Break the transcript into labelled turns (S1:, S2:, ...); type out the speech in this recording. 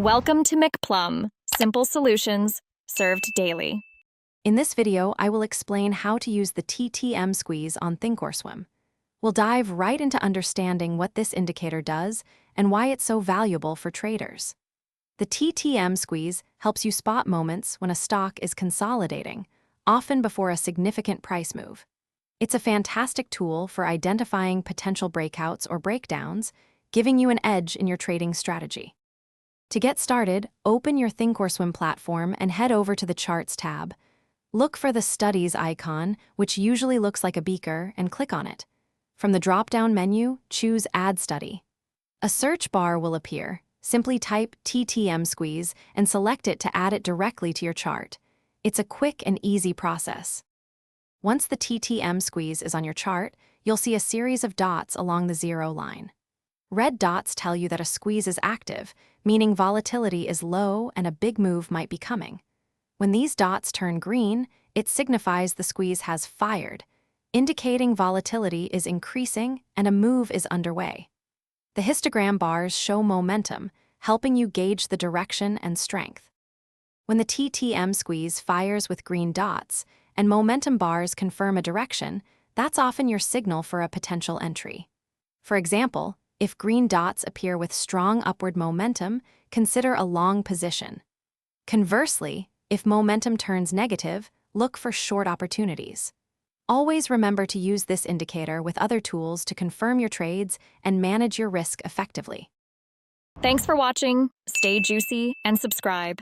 S1: Welcome to McPlum, simple solutions served daily.
S2: In this video, I will explain how to use the TTM Squeeze on Thinkorswim. We'll dive right into understanding what this indicator does and why it's so valuable for traders. The TTM Squeeze helps you spot moments when a stock is consolidating, often before a significant price move. It's a fantastic tool for identifying potential breakouts or breakdowns, giving you an edge in your trading strategy. To get started, open your Thinkorswim platform and head over to the Charts tab. Look for the Studies icon, which usually looks like a beaker, and click on it. From the drop-down menu, choose Add Study. A search bar will appear. Simply type TTM Squeeze and select it to add it directly to your chart. It's a quick and easy process. Once the TTM Squeeze is on your chart, you'll see a series of dots along the zero line. Red dots tell you that a squeeze is active, meaning volatility is low and a big move might be coming. When these dots turn green, it signifies the squeeze has fired, indicating volatility is increasing and a move is underway. The histogram bars show momentum, helping you gauge the direction and strength. When the TTM Squeeze fires with green dots and momentum bars confirm a direction, that's often your signal for a potential entry. For example, if green dots appear with strong upward momentum, consider a long position. Conversely, if momentum turns negative, look for short opportunities. Always remember to use this indicator with other tools to confirm your trades and manage your risk effectively.
S1: Thanks for watching. Stay juicy and subscribe.